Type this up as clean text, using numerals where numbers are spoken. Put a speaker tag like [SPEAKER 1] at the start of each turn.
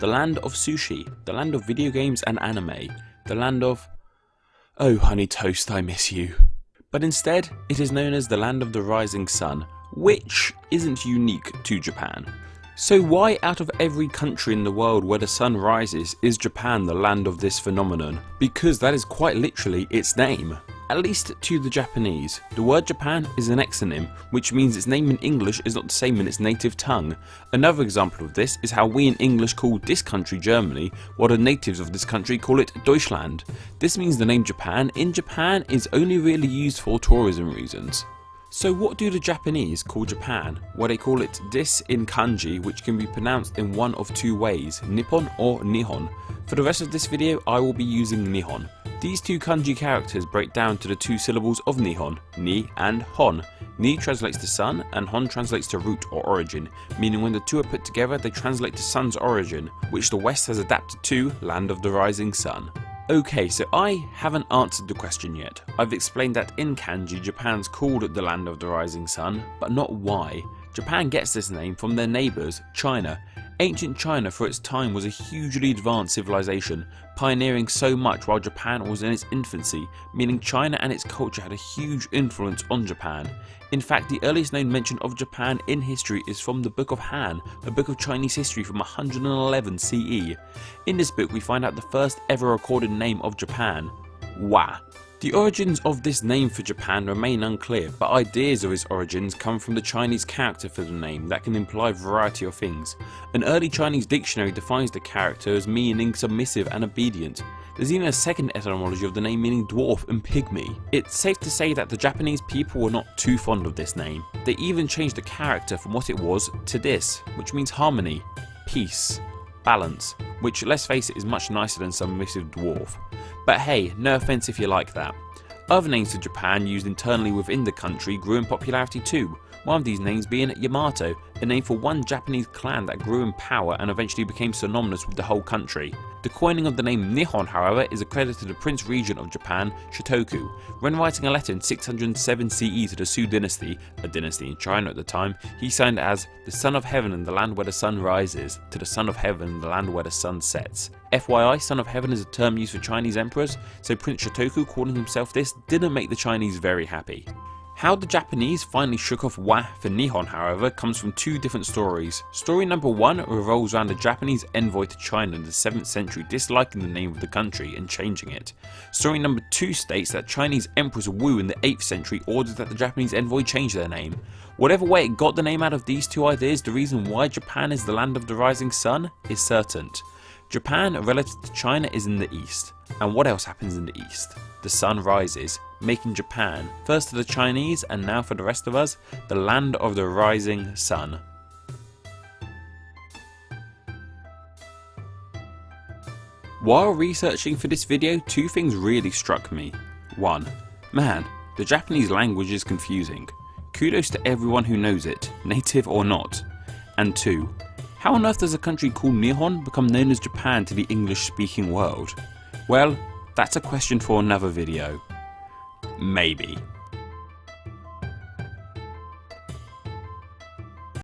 [SPEAKER 1] the land of sushi, the land of video games and anime, the land of... oh honey toast, I miss you. But instead, it is known as the land of the rising sun, which isn't unique to Japan. So why out of every country in the world where the sun rises is Japan the land of this phenomenon? Because that is quite literally its name. At least to the Japanese. The word Japan is an exonym, which means its name in English is not the same in its native tongue. Another example of this is how we in English call this country Germany, while the natives of this country call it Deutschland. This means the name Japan in Japan is only really used for tourism reasons. So what do the Japanese call Japan? Well, they call it this in kanji, which can be pronounced in one of two ways, Nippon or Nihon. For the rest of this video I will be using Nihon. These two kanji characters break down to the two syllables of Nihon, Ni and Hon. Ni translates to sun and Hon translates to root or origin, meaning when the two are put together they translate to sun's origin, which the West has adapted to land of the rising sun. Okay, so I haven't answered the question yet. I've explained that in kanji Japan's called the land of the rising sun, but not why. Japan gets this name from their neighbours, China. Ancient China for its time was a hugely advanced civilization, pioneering so much while Japan was in its infancy, meaning China and its culture had a huge influence on Japan. In fact, the earliest known mention of Japan in history is from the Book of Han, a book of Chinese history from 111 CE. In this book we find out the first ever recorded name of Japan, Wa. The origins of this name for Japan remain unclear, but ideas of its origins come from the Chinese character for the name that can imply a variety of things. An early Chinese dictionary defines the character as meaning submissive and obedient. There's even a second etymology of the name meaning dwarf and pygmy. It's safe to say that the Japanese people were not too fond of this name. They even changed the character from what it was to this, which means harmony, peace, balance, which let's face it is much nicer than submissive dwarf. But hey, no offense if you like that. Other names for Japan used internally within the country grew in popularity too, one of these names being Yamato, a name for one Japanese clan that grew in power and eventually became synonymous with the whole country. The coining of the name Nihon, however, is accredited to the Prince Regent of Japan, Shotoku. When writing a letter in 607 CE to the Sui dynasty, a dynasty in China at the time, he signed it as the Son of Heaven in the land where the sun rises, to the Son of Heaven in the land where the sun sets. FYI, Son of Heaven is a term used for Chinese emperors, so Prince Shotoku calling himself this didn't make the Chinese very happy. How the Japanese finally shook off Wa for Nihon, however, comes from two different stories. Story number one revolves around a Japanese envoy to China in the 7th century disliking the name of the country and changing it. Story number two states that Chinese Empress Wu in the 8th century ordered that the Japanese envoy change their name. Whatever way it got the name out of these two ideas, the reason why Japan is the land of the rising sun is certain. Japan, relative to China, is in the east. And what else happens in the east? The sun rises, making Japan, first to the Chinese and now for the rest of us, the land of the rising sun. While researching for this video, two things really struck me. 1. Man, the Japanese language is confusing. Kudos to everyone who knows it, native or not. And 2. How on earth does a country called Nihon become known as Japan to the English speaking world? Well, that's a question for another video. Maybe.